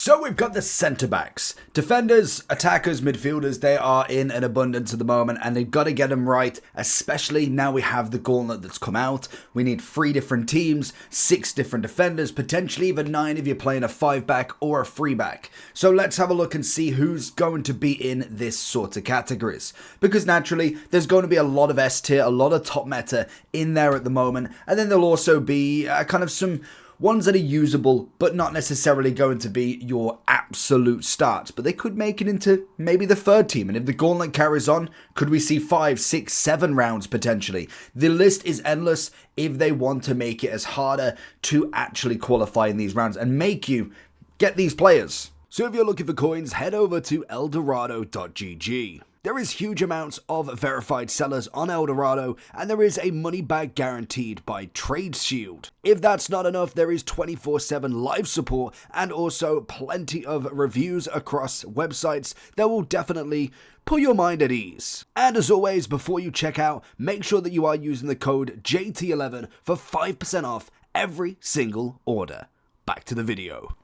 So we've got the centre backs. Defenders, attackers, midfielders, they are in an abundance at the moment and they've got to get them right, especially now we have the gauntlet that's come out. We need 3 different teams, 6 different defenders, potentially even 9 if you're playing a 5-back or a 3-back. So let's have a look and see who's going to be in this sort of categories. Because naturally, there's going to be a lot of S tier, a lot of top meta in there at the moment, and then there'll also be kind of some ones that are usable, but not necessarily going to be your absolute start. But they could make it into maybe the 3rd team. And if the gauntlet carries on, could we see 5, 6, 7 rounds potentially? The list is endless if they want to make it as harder to actually qualify in these rounds and make you get these players. So if you're looking for coins, head over to eldorado.gg. There is huge amounts of verified sellers on Eldorado, and there is a money back guaranteed by TradeShield. If that's not enough, there is 24/7 live support and also plenty of reviews across websites that will definitely put your mind at ease. And as always, before you check out, make sure that you are using the code JT11 for 5% off every single order. Back to the video.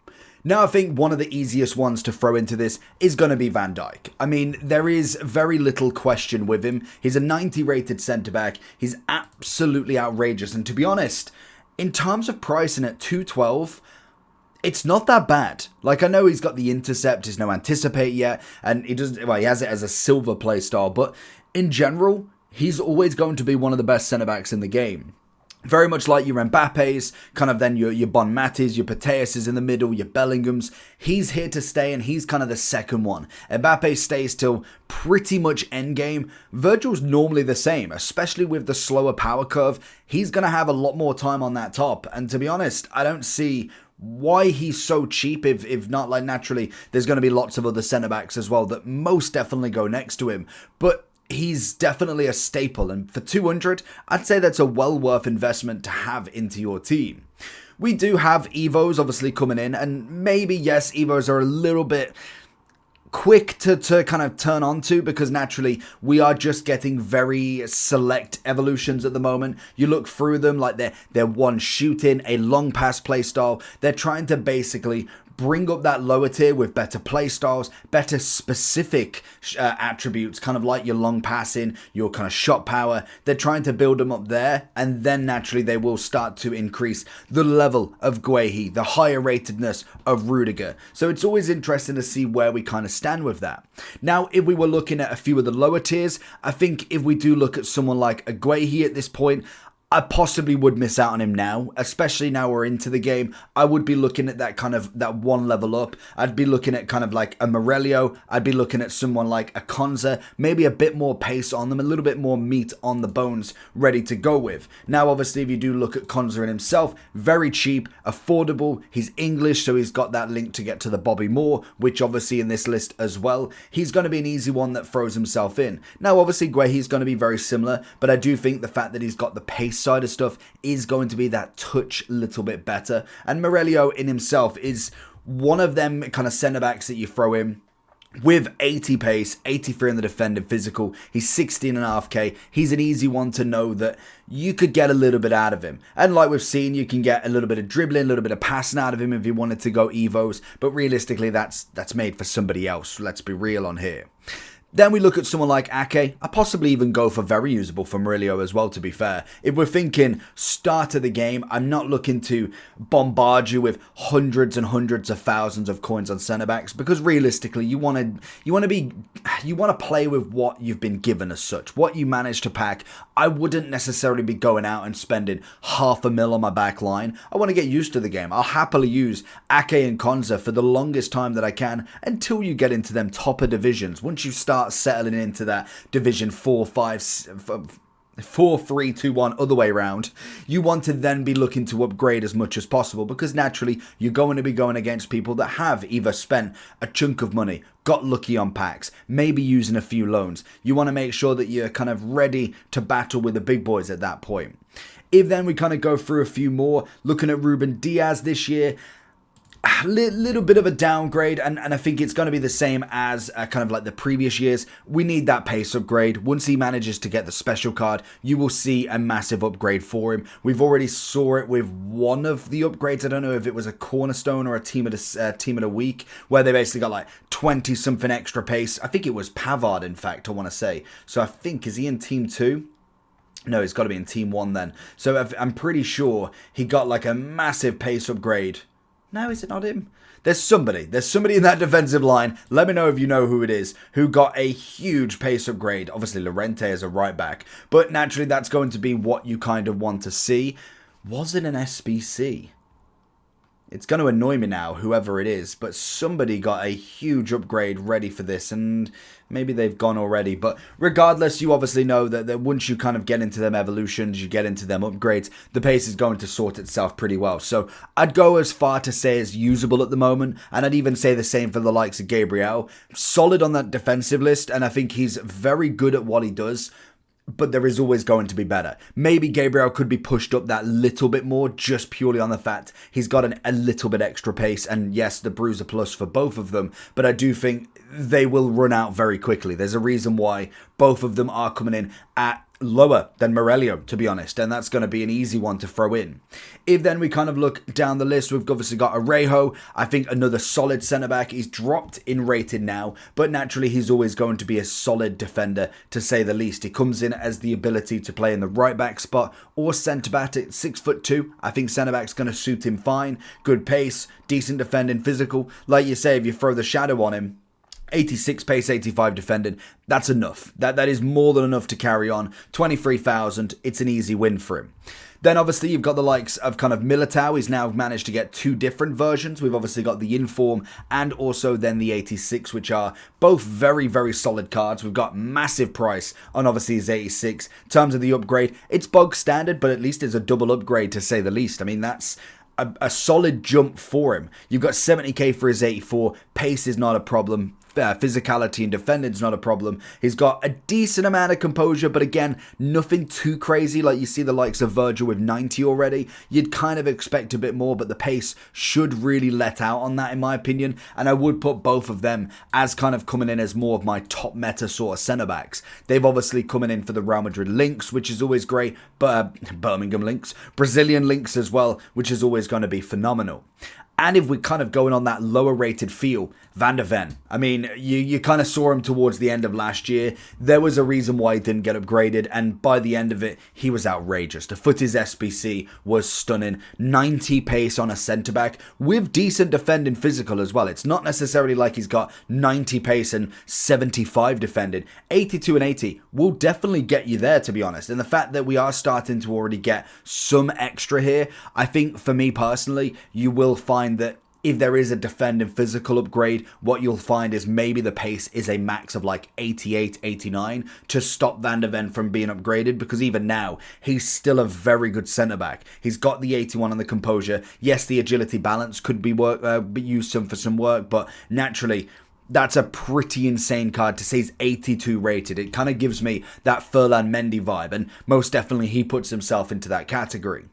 Now I think one of the easiest ones to throw into this is going to be Van Dijk. I mean, there is very little question with him. He's a 90 rated centre-back. He's absolutely outrageous. And to be honest, in terms of pricing at 212, it's not that bad. Like, I know he's got the intercept, he's no anticipate yet, and he has it as a silver play style, but in general, he's always going to be one of the best centre-backs in the game. Very much like your Mbappe's, kind of then your Bon Matis, your Pateas in the middle, your Bellinghams. He's here to stay and he's kind of the second one. Mbappe stays till pretty much endgame. Virgil's normally the same, especially with the slower power curve. He's going to have a lot more time on that top. And to be honest, I don't see why he's so cheap if not, like, naturally there's going to be lots of other centre-backs as well that most definitely go next to him. But he's definitely a staple, and for 200, I'd say that's a well worth investment to have into your team. We do have Evos obviously coming in, and maybe, yes, Evos are a little bit quick to kind of turn on to, because naturally we are just getting very select evolutions at the moment. You look through them, like they're one shooting, a long pass play style. They're trying to basically bring up that lower tier with better play styles, better specific attributes, kind of like your long passing, your kind of shot power. They're trying to build them up there, and then naturally they will start to increase the level of Guehi, the higher ratedness of Rüdiger. So it's always interesting to see where we kind of stand with that. Now, if we were looking at a few of the lower tiers, I think if we do look at someone like a Guehi at this point, I possibly would miss out on him now, especially now we're into the game. I would be looking at that one level up. I'd be looking at kind of like a Morelio. I'd be looking at someone like a Konza, maybe a bit more pace on them, a little bit more meat on the bones ready to go with. Now, obviously, if you do look at Konza in himself, very cheap, affordable. He's English, so he's got that link to get to the Bobby Moore, which obviously in this list as well. He's going to be an easy one that throws himself in. Now, obviously, Guehi's going to be very similar, but I do think the fact that he's got the pace side of stuff is going to be that touch little bit better. And Morelio in himself is one of them kind of centre backs that you throw in with 80 pace, 83 in the defending physical. He's 16.5k. He's an easy one to know that you could get a little bit out of him. And like we've seen, you can get a little bit of dribbling, a little bit of passing out of him if you wanted to go Evos. But realistically, that's made for somebody else. Let's be real on here. Then we look at someone like Ake. I possibly even go for very usable for Murillo as well, to be fair. If we're thinking start of the game, I'm not looking to bombard you with hundreds and hundreds of thousands of coins on centre backs, because realistically, you want to play with what you've been given as such, what you managed to pack. I wouldn't necessarily be going out and spending $500,000 on my back line. I want to get used to the game. I'll happily use Ake and Konza for the longest time that I can until you get into them topper divisions. Once you start settling into that division 4, 3, 2, 1 other way around, you want to then be looking to upgrade as much as possible, because naturally you're going to be going against people that have either spent a chunk of money, got lucky on packs, maybe using a few loans. You want to make sure that you're kind of ready to battle with the big boys at that point. If then we kind of go through a few more, looking at Ruben Diaz this year, little bit of a downgrade, and I think it's going to be the same as kind of like the previous years. We need that pace upgrade. Once he manages to get the special card, you will see a massive upgrade for him. We've already saw it with one of the upgrades. I don't know if it was a cornerstone or a team of the week, where they basically got like 20 something extra pace. I think it was Pavard, in fact, I want to say. So I think, is he in team 2? No, he's got to be in team 1 then. So I'm pretty sure he got like a massive pace upgrade. No, is it not him? There's somebody in that defensive line. Let me know if you know who it is, who got a huge pace upgrade. Obviously, Llorente as a right back. But naturally, that's going to be what you kind of want to see. Was it an SBC? It's going to annoy me now, whoever it is, but somebody got a huge upgrade ready for this, and maybe they've gone already. But regardless, you obviously know that once you kind of get into them evolutions, you get into them upgrades, the pace is going to sort itself pretty well. So I'd go as far to say it's usable at the moment, and I'd even say the same for the likes of Gabriel. Solid on that defensive list, and I think he's very good at what he does. But there is always going to be better. Maybe Gabriel could be pushed up that little bit more, just purely on the fact he's got a little bit extra pace. And yes, the Bruiser Plus for both of them. But I do think they will run out very quickly. There's a reason why both of them are coming in at lower than Morello, to be honest, and that's going to be an easy one to throw in. If then we kind of look down the list, we've obviously got Arejo. I think another solid centre-back. He's dropped in rated now, but naturally he's always going to be a solid defender, to say the least. He comes in as the ability to play in the right-back spot or centre-back at 6'2". I think centre-back's going to suit him fine. Good pace, decent defending, physical. Like you say, if you throw the shadow on him, 86 pace, 85 defending, that's enough. That is more than enough to carry on. 23,000, it's an easy win for him. Then obviously you've got the likes of kind of Militao. He's now managed to get 2 different versions. We've obviously got the Inform and also then the 86, which are both very, very solid cards. We've got massive price on obviously his 86. In terms of the upgrade, it's bog standard, but at least it's a double upgrade, to say the least. I mean, that's a solid jump for him. You've got 70k for his 84. Pace is not a problem. Physicality and defending is not a problem. He's got a decent amount of composure, but again, nothing too crazy. Like you see the likes of Virgil with 90 already. You'd kind of expect a bit more, but the pace should really let out on that, in my opinion. And I would put both of them as kind of coming in as more of my top meta sort of centre-backs. They've obviously coming in for the Real Madrid links, which is always great, but Birmingham links, Brazilian links as well, which is always going to be phenomenal. And if we're kind of going on that lower rated feel, Van der Ven. I mean, you kind of saw him towards the end of last year. There was a reason why he didn't get upgraded, and by the end of it, he was outrageous. The Footies SBC was stunning. 90 pace on a centre-back with decent defending physical as well. It's not necessarily like he's got 90 pace and 75 defending. 82 and 80 will definitely get you there, to be honest. And the fact that we are starting to already get some extra here, I think for me personally, you will find that if there is a defending physical upgrade, what you'll find is maybe the pace is a max of like 88, 89 to stop Van der Ven from being upgraded, because even now, he's still a very good centre-back. He's got the 81 on the composure. Yes, the agility balance could be used for some work, but naturally, that's a pretty insane card to say he's 82 rated. It kind of gives me that Furlan Mendy vibe, and most definitely he puts himself into that category.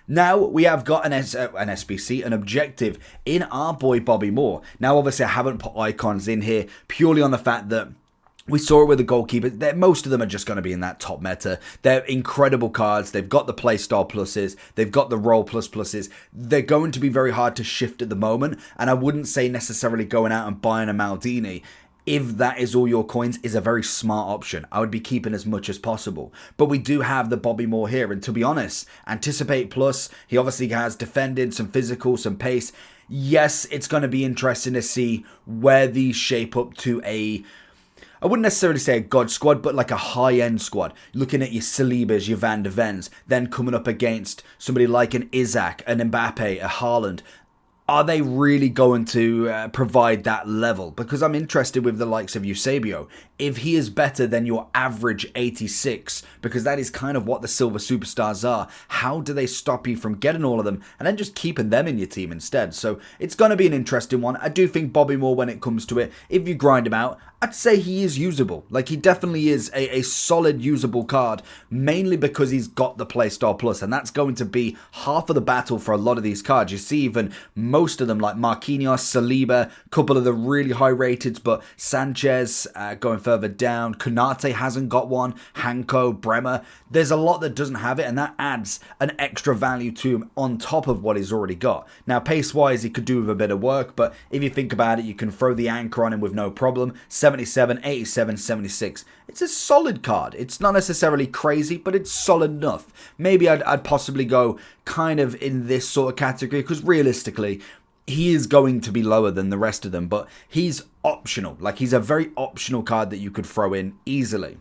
Now we have got an SBC, an objective in our boy Bobby Moore. Now obviously I haven't put icons in here purely on the fact that we saw it with the goalkeeper. Most of them are just going to be in that top meta. They're incredible cards. They've got the playstyle pluses. They've got the role pluses. They're going to be very hard to shift at the moment. And I wouldn't say necessarily going out and buying a Maldini, if that is all your coins, is a very smart option. I would be keeping as much as possible. But we do have the Bobby Moore here. And to be honest, Anticipate Plus, he obviously has defended, some physical, some pace. Yes, it's going to be interesting to see where these shape up to I wouldn't necessarily say a god squad, but like a high-end squad. Looking at your Salibas, your Van der Vens, then coming up against somebody like an Isaac, an Mbappe, a Haaland. Are they really going to provide that level? Because I'm interested with the likes of Eusebio. If he is better than your average 86, because that is kind of what the Silver Superstars are, how do they stop you from getting all of them and then just keeping them in your team instead? So it's going to be an interesting one. I do think Bobby Moore, when it comes to it, if you grind him out, I'd say he is usable. Like, he definitely is a solid usable card, mainly because he's got the Playstyle Plus, and that's going to be half of the battle for a lot of these cards. You see even most most of them, like Marquinhos, Saliba, a couple of the really high rated, but Sanchez going further down, Konate hasn't got one, Hanko, Bremer, there's a lot that doesn't have it, and that adds an extra value to him on top of what he's already got. Now, pace-wise, he could do with a bit of work, but if you think about it, you can throw the anchor on him with no problem. 77, 87, 76. It's a solid card. It's not necessarily crazy, but it's solid enough. Maybe I'd possibly go kind of in this sort of category, because realistically, he is going to be lower than the rest of them, but he's optional. Like, he's a very optional card that you could throw in easily.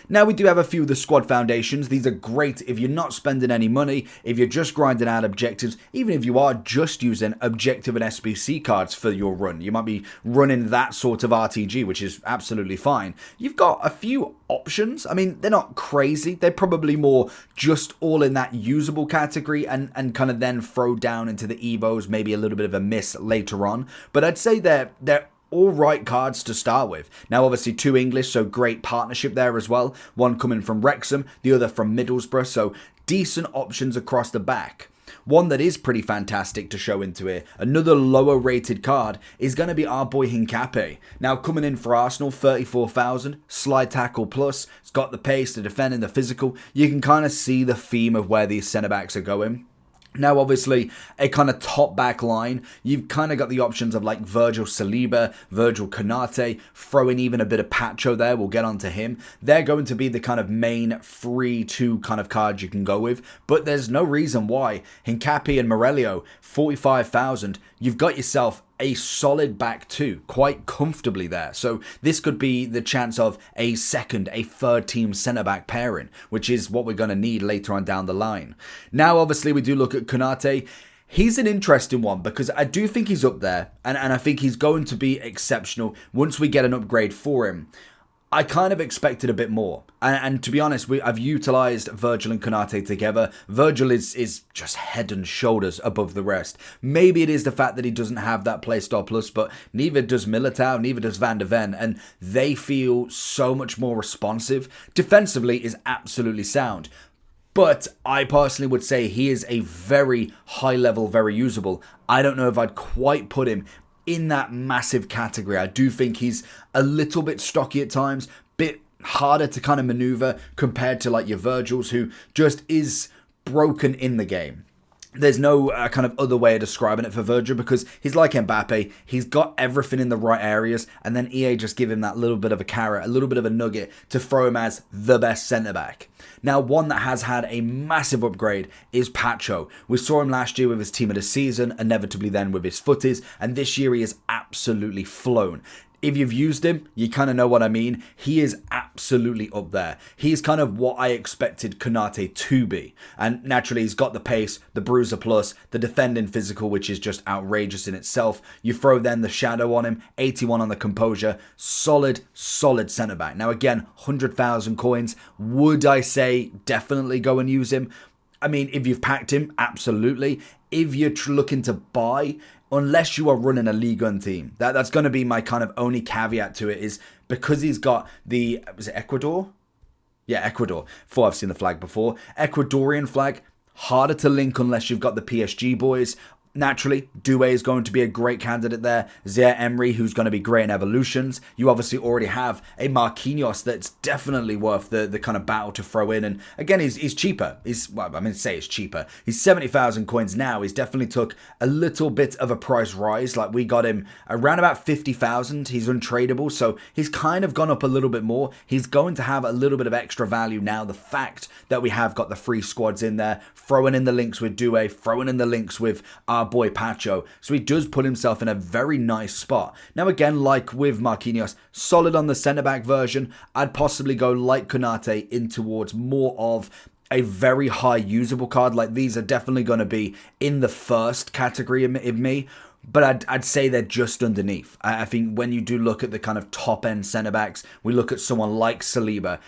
Now, we do have a few of the squad foundations. These are great if you're not spending any money, if you're just grinding out objectives, even if you are just using objective and SBC cards for your run. You might be running that sort of RTG, which is absolutely fine. You've got a few options. I mean, they're not crazy. They're probably more just all in that usable category and kind of then throw down into the Evos, maybe a little bit of a miss later on. But I'd say they're all right cards to start with. Now, obviously, 2 English, so great partnership there as well. One coming from Wrexham, the other from Middlesbrough, so decent options across the back. One that is pretty fantastic to show into here, another lower rated card, is going to be our boy Hincapié. Now, coming in for Arsenal, 34,000, slide tackle plus. It's got the pace, the defending, the physical. You can kind of see the theme of where these centre-backs are going. Now, obviously, a kind of top-back line, you've kind of got the options of like Virgil Saliba, Virgil Konate, throw in even a bit of Pacho there, we'll get onto him. They're going to be the kind of main 3-2 kind of cards you can go with, but there's no reason why. Hincapié and Morello, 45,000, you've got yourself a solid back 2, quite comfortably there. So this could be the chance of a second, a third team centre-back pairing, which is what we're going to need later on down the line. Now, obviously, we do look at Konate. He's an interesting one because I do think he's up there, and I think he's going to be exceptional once we get an upgrade for him. I kind of expected a bit more. And to be honest, I've utilised Virgil and Konate together. Virgil is just head and shoulders above the rest. Maybe it is the fact that he doesn't have that playstyle plus, but neither does Militao, neither does Van de Ven, and they feel so much more responsive. Defensively is absolutely sound. But I personally would say he is a very high level, very usable. I don't know if I'd quite put him in that massive category. I do think he's a little bit stocky at times, bit harder to kind of maneuver compared to like your Virgils, who just is broken in the game. There's no kind of other way of describing it for Virgil because he's like Mbappe. He's got everything in the right areas, and then EA just give him that little bit of a carrot, a little bit of a nugget to throw him as the best centre-back. Now, one that has had a massive upgrade is Pacho. We saw him last year with his team of the season, inevitably then with his footies, and this year he has absolutely flown. If you've used him, you kind of know what I mean. He is absolutely up there. He's kind of what I expected Konate to be. And naturally, he's got the pace, the bruiser plus, the defending physical, which is just outrageous in itself. You throw then the shadow on him, 81 on the composure. Solid centre-back. Now again, 100,000 coins. Would I say definitely go and use him? I mean, if you've packed him, absolutely. If you're looking to buy, unless you are running a Ligue 1 team. That's going to be my kind of only caveat to it, is because he's got the, was it Ecuador? Yeah, Ecuador. Thought I've seen the flag before. Ecuadorian flag, harder to link unless you've got the PSG boys. Naturally, Doué is going to be a great candidate there. Zaire Emery, who's going to be great in evolutions. You obviously already have a Marquinhos that's definitely worth the kind of battle to throw in. And again, he's cheaper. Say it's cheaper. He's 70,000 coins now. He's definitely took a little bit of a price rise. Like, we got him around about 50,000. He's untradeable, so he's kind of gone up a little bit more. He's going to have a little bit of extra value now. The fact that we have got the free squads in there, throwing in the links with Doué, throwing in the links with our boy Pacho. So he does put himself in a very nice spot. Now again, like with Marquinhos, solid on the centre-back version. I'd possibly go like Konate in towards more of a very high usable card. Like, these are definitely going to be in the first category of me. But I'd say they're just underneath. I think when you do look at the kind of top-end centre-backs, we look at someone like Saliba,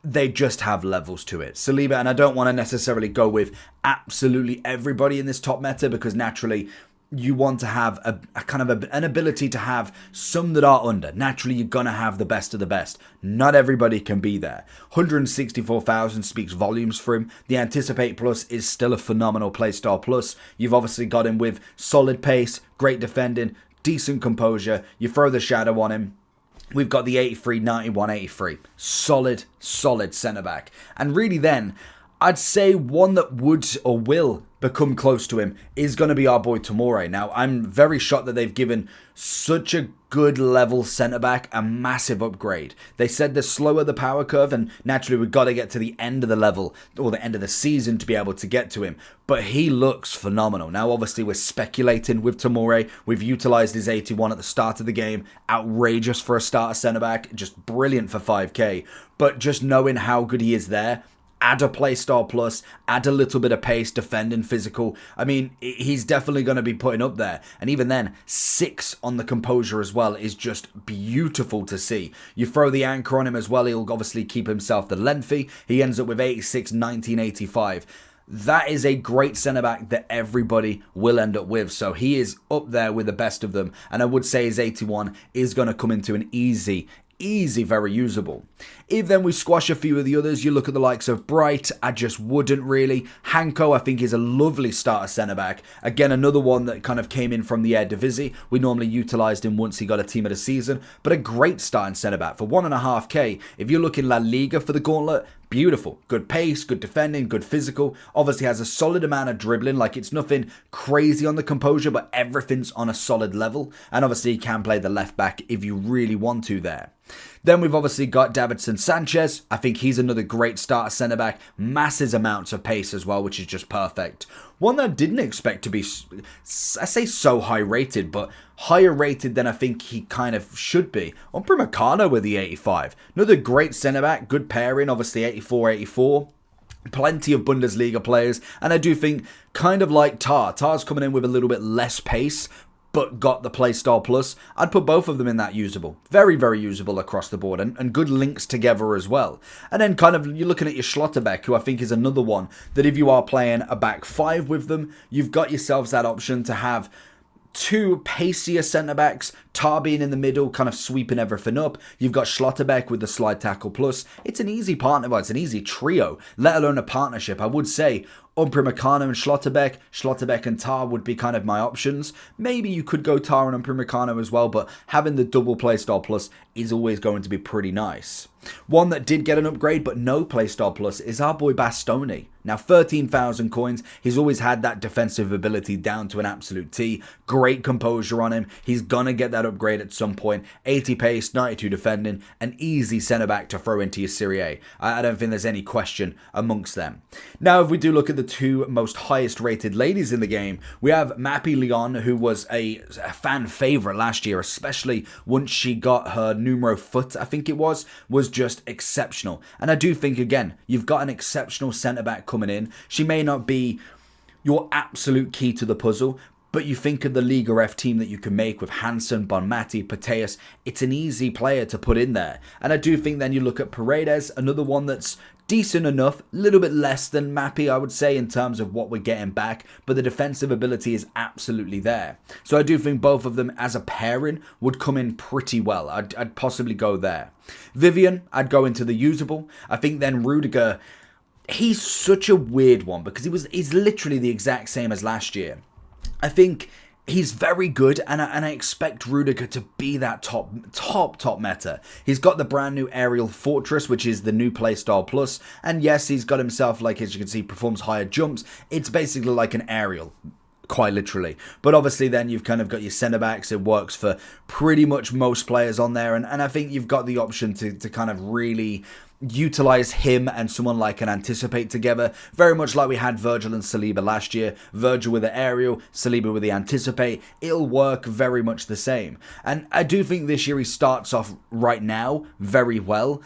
they just have levels to it. Saliba, and I don't want to necessarily go with absolutely everybody in this top meta because naturally you want to have a kind of an ability to have some that are under. Naturally, you're going to have the best of the best. Not everybody can be there. 164,000 speaks volumes for him. The Anticipate Plus is still a phenomenal playstyle plus. You've obviously got him with solid pace, great defending, decent composure. You throw the shadow on him. We've got the 83, 91, 83. Solid centre-back. And really then, I'd say one that would or will become close to him is going to be our boy Tomori. Now, I'm very shocked that they've given such a good level centre-back a massive upgrade. They said they're slower the power curve, and naturally we've got to get to the end of the level or the end of the season to be able to get to him. But he looks phenomenal. Now, obviously, we're speculating with Tomori. We've utilised his 81 at the start of the game. Outrageous for a starter centre-back. Just brilliant for 5k. But just knowing how good he is there, add a playstyle plus, add a little bit of pace, defending, physical. I mean, he's definitely going to be putting up there. And even then, 6 on the composure as well is just beautiful to see. You throw the anchor on him as well, he'll obviously keep himself the lengthy. He ends up with 86, 19, 85. That is a great centre-back that everybody will end up with. So he is up there with the best of them. And I would say his 81 is going to come into an easy, very usable. If then we squash a few of the others, you look at the likes of Bright, I just wouldn't really. Hanko, I think, is a lovely starter centre-back. Again, another one that kind of came in from the Eredivisie. We normally utilised him once he got a team of the season, but a great starting centre-back. For 1.5k, if you're looking La Liga for the gauntlet, beautiful. Good pace, good defending, good physical. Obviously has a solid amount of dribbling. Like, it's nothing crazy on the composure, but everything's on a solid level. And obviously he can play the left back if you really want to there. Then we've obviously got Davinson Sanchez. I think he's another great starter centre-back. Massive amounts of pace as well, which is just perfect. One that I didn't expect to be, I say so high rated, but higher rated than I think he kind of should be. Upamecano with the 85. Another great centre-back, good pairing, obviously 84, 84. Plenty of Bundesliga players, and I do think kind of like Tar's coming in with a little bit less pace, but got the playstyle plus. I'd put both of them in that usable. Very, very usable across the board, and good links together as well. And then kind of you're looking at your Schlotterbeck, who I think is another one that if you are playing a back 5 with them, you've got yourselves that option to have 2 pacier centre-backs, Tar being in the middle, kind of sweeping everything up. You've got Schlotterbeck with the slide tackle plus. It's an easy partner, well, it's an easy trio, let alone a partnership. I would say Upamecano and Schlotterbeck and Tar would be kind of my options. Maybe you could go Tar and Upamecano as well, but having the double playstyle plus is always going to be pretty nice. One that did get an upgrade but no playstyle plus is our boy Bastoni. Now 13,000 coins, he's always had that defensive ability down to an absolute T. Great composure on him, he's gonna get that upgrade at some point. 80 pace, 92 defending, an easy centre back to throw into your Serie A. I don't think there's any question amongst them. Now if we do look at the 2 most highest rated ladies in the game, we have Mappy Leon, who was a fan favourite last year, especially once she got her numero foot, I think it was just exceptional. And I do think, again, you've got an exceptional centre-back coming in. She may not be your absolute key to the puzzle, but you think of the Liga F team that you can make with Hansen, Bonmati, Pateus. It's an easy player to put in there. And I do think then you look at Paredes, another one that's decent enough, a little bit less than Mappy, I would say, in terms of what we're getting back, but the defensive ability is absolutely there. So I do think both of them as a pairing would come in pretty well. I'd possibly go there. Vivian, I'd go into the usable. I think then Rüdiger, he's such a weird one because he's literally the exact same as last year. I think he's very good, and I expect Rüdiger to be that top meta. He's got the brand new Aerial Fortress, which is the new playstyle plus, and yes, he's got himself, like, as you can see, performs higher jumps. It's basically like an aerial, quite literally. But obviously then you've kind of got your centre backs. It works for pretty much most players on there, and I think you've got the option to kind of really utilize him and someone like an Anticipate together, very much like we had Virgil and Saliba last year. Virgil with the Aerial, Saliba with the Anticipate. It'll work very much the same. And I do think this year he starts off right now very well,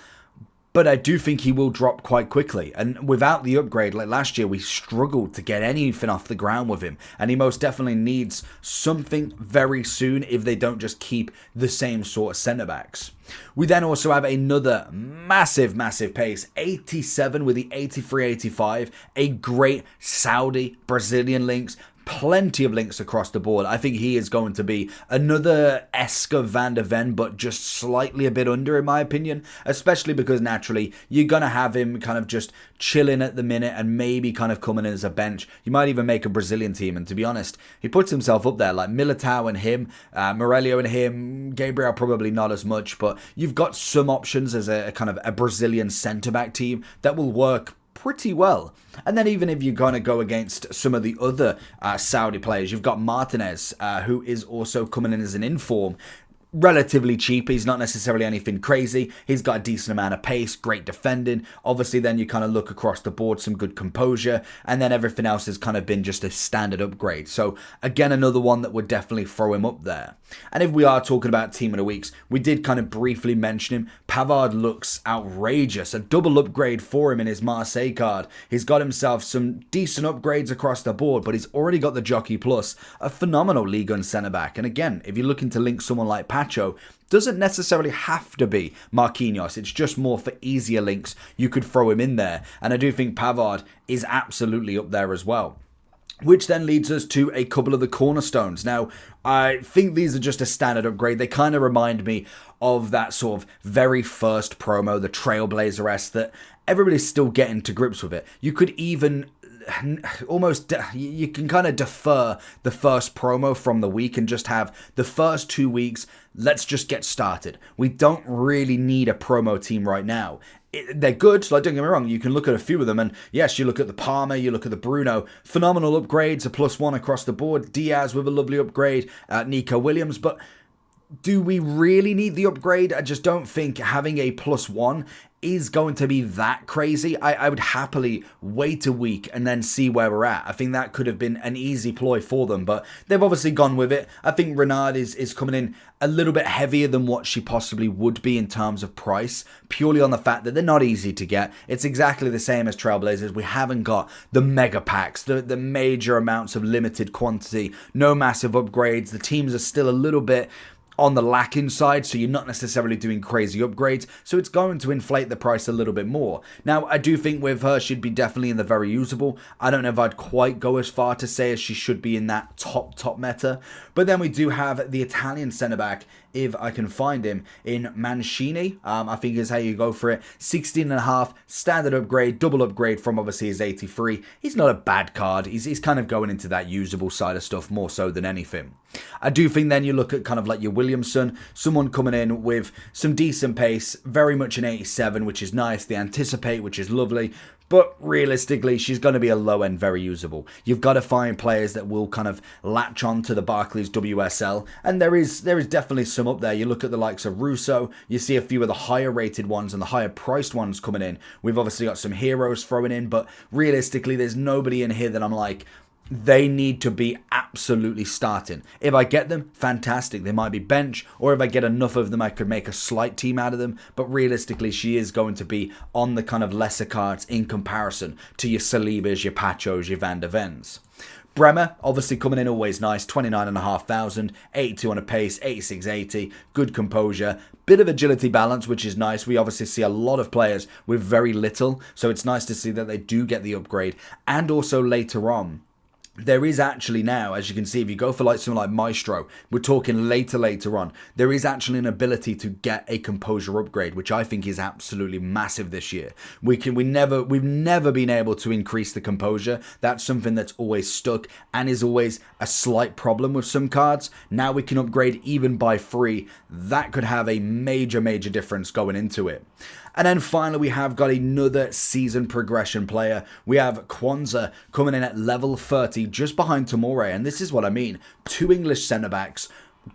but I do think he will drop quite quickly. And without the upgrade, like last year, we struggled to get anything off the ground with him. And he most definitely needs something very soon if they don't just keep the same sort of centre-backs. We then also have another massive pace, 87 with the 83-85, a great Saudi Brazilian links. plenty of links across the board. I think he is going to be another Esker Van de Ven, but just slightly a bit under, in my opinion, especially because naturally you're going to have him kind of just chilling at the minute and maybe kind of coming in as a bench. You might even make a Brazilian team, and to be honest, he puts himself up there, like Militao and him, Morello and him, Gabriel probably not as much, but you've got some options as a kind of a Brazilian centre-back team that will work pretty well. And then even if you're going to go against some of the other Saudi players, you've got Martinez, who is also coming in as an inform. Relatively cheap. He's not necessarily anything crazy. He's got a decent amount of pace, great defending. Obviously, then you kind of look across the board, some good composure, and then everything else has kind of been just a standard upgrade. So, again, another one that would definitely throw him up there. And if we are talking about Team of the Weeks, we did kind of briefly mention him. Pavard looks outrageous. A double upgrade for him in his Marseille card. He's got himself some decent upgrades across the board, but he's already got the Jockey Plus, a phenomenal Ligue 1 centre-back. And again, if you're looking to link someone like Pacho, doesn't necessarily have to be Marquinhos. It's just more for easier links. You could throw him in there. And I do think Pavard is absolutely up there as well. Which then leads us to a couple of the cornerstones. Now, I think these are just a standard upgrade. They kind of remind me of that sort of very first promo, the Trailblazer-esque, that everybody's still getting to grips with it. You could even almost, you can kind of defer the first promo from the week and just have the first 2 weeks, let's just get started. We don't really need a promo team right now. They're good, like don't get me wrong, you can look at a few of them, and yes, you look at the Palmer, you look at the Bruno, phenomenal upgrades, a +1 across the board, Diaz with a lovely upgrade, Nico Williams, but do we really need the upgrade? I just don't think having a +1 is going to be that crazy. I would happily wait a week and then see where we're at. I think that could have been an easy ploy for them, but they've obviously gone with it. I think Renard is coming in a little bit heavier than what she possibly would be in terms of price, purely on the fact that they're not easy to get. It's exactly the same as Trailblazers. We haven't got the mega packs, the major amounts of limited quantity, no massive upgrades. The teams are still a little bit on the lacking side, so you're not necessarily doing crazy upgrades, so it's going to inflate the price a little bit more. Now, I do think with her, she'd be definitely in the very usable. I don't know if I'd quite go as far to say as she should be in that top meta, but then we do have the Italian centre-back, if I can find him, in Mancini, I think is how you go for it. 16.5, standard upgrade, double upgrade from obviously his 83. He's not a bad card. He's kind of going into that usable side of stuff more so than anything. I do think then you look at kind of like your Williamson, someone coming in with some decent pace, very much an 87, which is nice. They anticipate, which is lovely. But realistically, she's going to be a low end, very usable. You've got to find players that will kind of latch on to the Barclays WSL. And there is definitely some up there. You look at the likes of Russo. You see a few of the higher rated ones and the higher priced ones coming in. We've obviously got some heroes throwing in. But realistically, there's nobody in here that I'm like, they need to be absolutely starting. If I get them, fantastic. They might be bench, or if I get enough of them, I could make a slight team out of them. But realistically, she is going to be on the kind of lesser cards in comparison to your Salibas, your Pachos, your Van de Vens. Bremer, obviously coming in always nice, 29,500, 82 on a pace, 86.80, good composure, bit of agility balance, which is nice. We obviously see a lot of players with very little, so it's nice to see that they do get the upgrade. And also later on, there is actually now, as you can see, if you go for like something like Maestro, we're talking later on, there is actually an ability to get a composure upgrade, which I think is absolutely massive this year. We've never been able to increase the composure. That's something that's always stuck and is always a slight problem with some cards. Now we can upgrade even by free. That could have a major difference going into it. And then finally, we have got another season progression player. We have Kwanzaa coming in at level 30, just behind Tomori. And this is what I mean. 2 English centre-backs,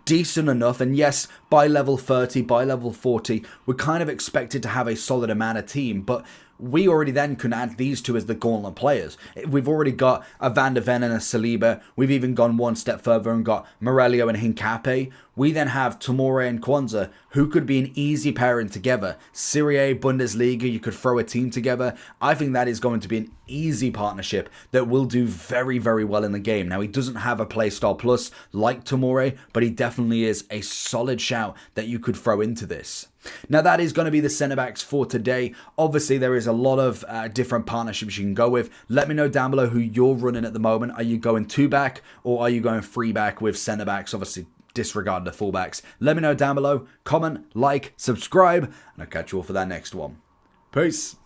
decent enough. And yes, by level 30, by level 40, we're kind of expected to have a solid amount of team. But we already then can add these two as the gauntlet players. We've already got a Van de Ven and a Saliba. We've even gone one step further and got Morello and Hincape. We then have Tomori and Kwanzaa, who could be an easy pairing together. Serie A, Bundesliga, you could throw a team together. I think that is going to be an easy partnership that will do very well in the game. Now, he doesn't have a playstyle plus like Tomori, but he definitely is a solid shout that you could throw into this. Now that is going to be the centre backs for today. Obviously there is a lot of different partnerships you can go with. Let me know down below who you're running at the moment. Are you going 2-back or are you going 3-back with centre backs? Obviously disregard the fullbacks. Let me know down below. Comment, like, subscribe, and I'll catch you all for that next one. Peace.